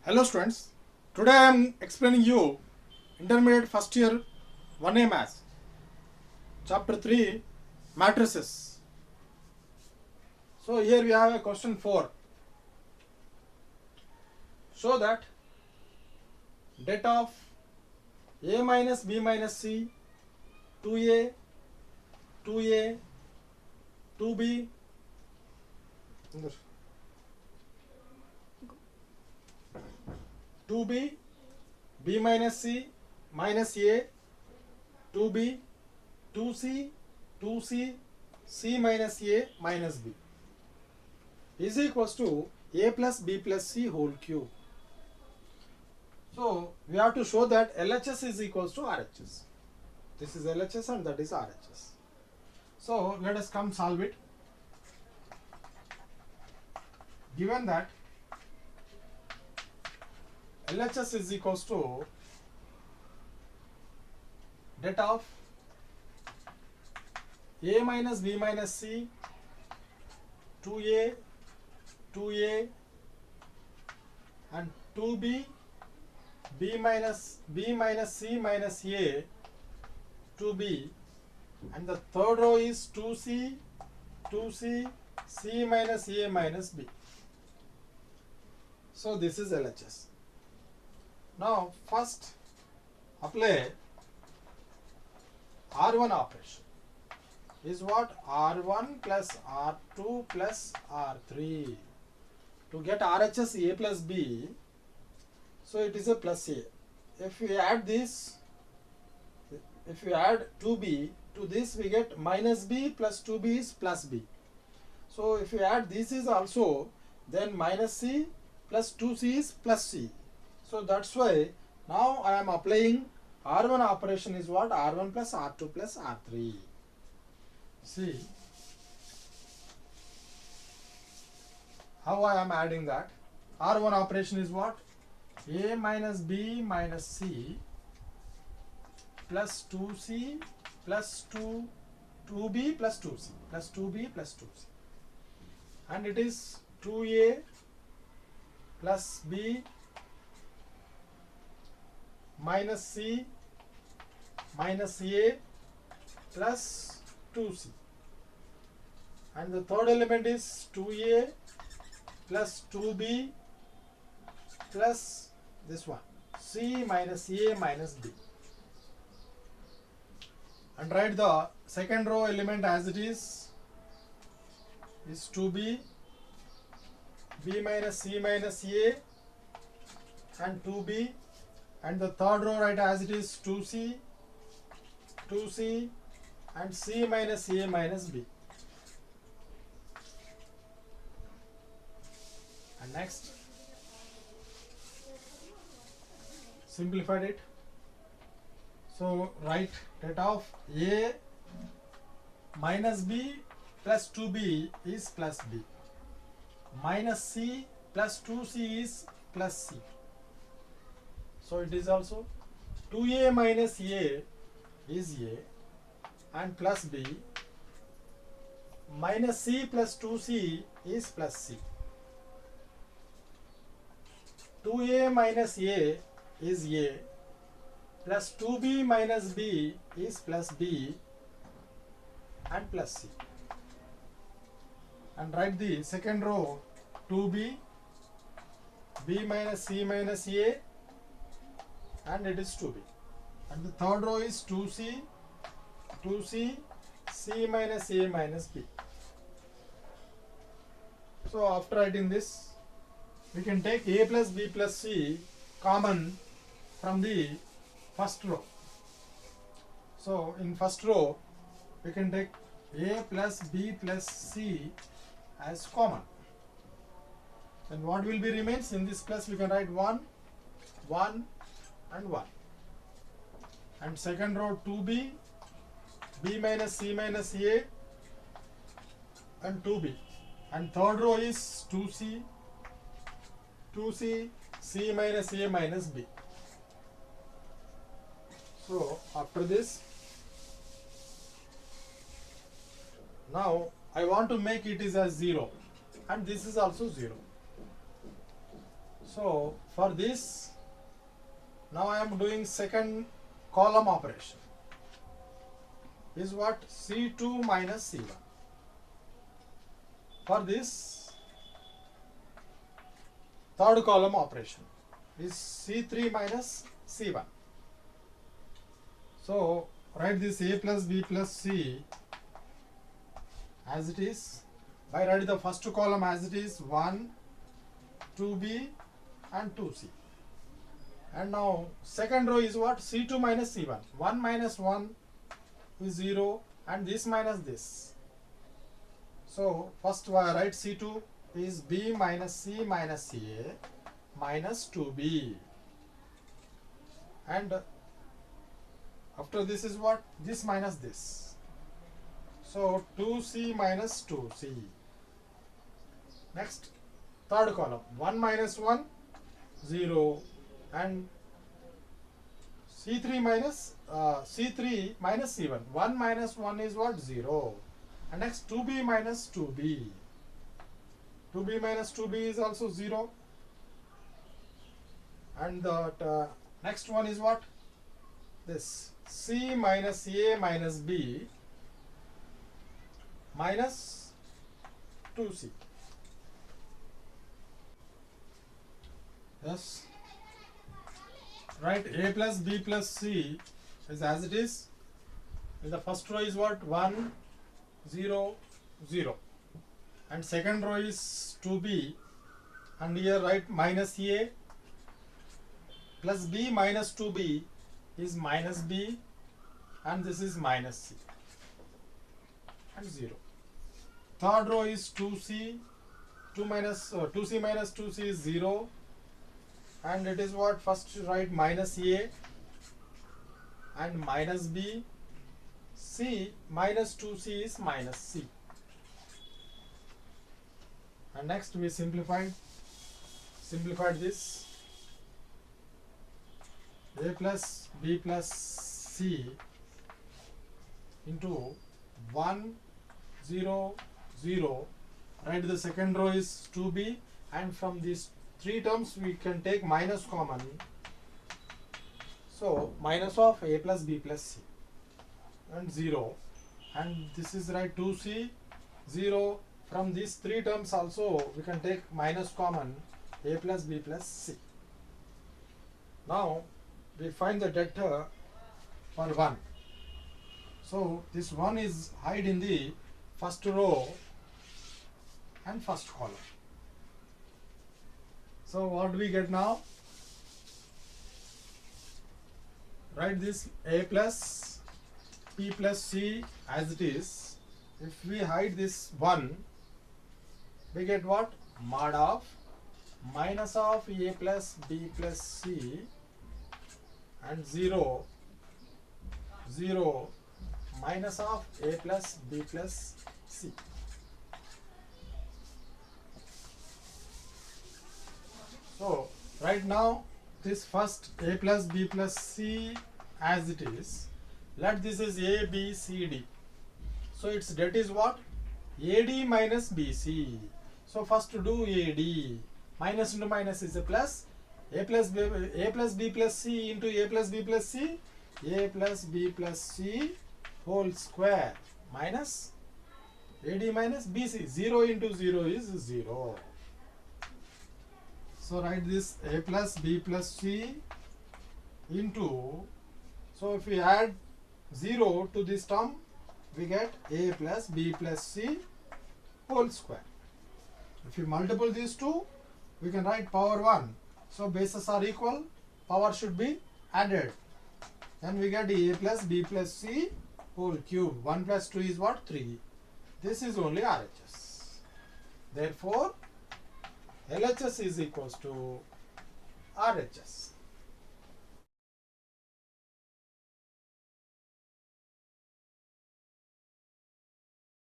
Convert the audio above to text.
Hello students, today I am explaining you intermediate first year 1A Maths, chapter 3 matrices. So here we have a question 4. Show that det of a minus b minus c 2a 2a 2b 2b b minus c minus a 2b 2c 2c c minus a minus b is equals to a plus b plus c whole cube. So we have to show that LHS is equals to RHS. This is LHS and that is RHS. So let us come solve it. Given that LHS is equals to det of a minus b minus c 2a 2a and 2b b minus c minus a 2b, and the third row is 2c 2c c minus a minus b. So this is LHS. Now first apply R1 operation is what? R1 plus R2 plus R3 to get RHS a plus b. So it is a plus a. If we add this, if we add 2b to this, we get minus b plus 2b is plus b. So if we add this is also, then minus c plus 2c is plus c. So that's why now I am applying R1 operation is what? R1 plus R2 plus R3. See how I am adding that. R1 operation is what? A minus b minus c plus 2c plus 2b plus 2c plus 2b plus 2c, and it is 2a plus b minus c minus a plus 2c, and the third element is 2a plus 2b plus this one c minus a minus b, and write the second row element as it is 2b b minus c minus a and 2b, and the third row write as it is 2c 2c and c minus a minus b. And next simplified it. So write det of a minus b plus 2b is plus b, minus c plus 2c is plus c. So it is also 2a minus a is a and plus b, minus c plus 2c is plus c. 2a minus a is a plus 2b minus b is plus b and plus c, and write the second row 2b b minus c minus a and it is 2b, and the third row is 2c 2c c minus a minus b. So after writing this, we can take a plus b plus c common from the first row. So in first row we can take a plus b plus c as common, and what will be remains in this plus we can write 1 1 and 1, and second row 2b b minus c minus a and 2b, and third row is 2c 2c c minus a minus b. So after this, now I want to make it is as 0 and this is also 0. So for this, now I am doing second column operation. Is what? C2 minus C1. For this third column operation is C3 minus C1. So write this A plus B plus C as it is. By writing the first column as it is, 1, 2B and 2C. And now second row is what? C2 minus C1. 1 minus 1 is 0 and this minus this. So first write C2 is B minus C minus CA minus 2B. And after this is what? This minus this. So 2C minus 2C. Next, third column. 1 minus 1, 0. And C3 minus C1. 1 minus 1 is what? 0. And next 2B minus 2B. 2B minus 2B is also 0. And the next one is what? This C minus A minus B minus 2C. Yes. Right, A plus B plus C is as it is. In the first row is what? 1, 0, 0. And second row is 2B. And here write minus A plus B minus 2B is minus B. And this is minus C. And 0. Third row is 2C. 2C minus 2C is 0. And it is what? First write minus A and minus B. C minus 2C is minus C. And next we simplified this. A plus B plus C into 1, 0, 0. Write the second row is 2B, and from these three terms we can take minus common. So minus of A plus B plus C and 0, and this is right 2C, 0. From these three terms also we can take minus common, A plus B plus C. Now we find the delta for 1. So this 1 is hide in the first row and first column. So what do we get now? Write this A plus B plus C as it is. If we hide this 1, we get what? Mod of minus of A plus B plus C and 0, 0 minus of A plus B plus C. So right now this first A plus B plus C as it is, let this is A, B, C, D. So its det is what? AD minus BC. So first to do AD. Minus into minus is a plus. A plus B plus C into A plus B plus C. A plus B plus C whole square minus AD minus BC. 0 into 0 is 0. So write this A plus B plus C into, so if we add 0 to this term, we get A plus B plus C whole square. If you multiply these two, we can write power 1. So bases are equal, power should be added. Then we get A plus B plus C whole cube. 1 plus 2 is what? 3. This is only RHS. Therefore, LHS is equals to RHS.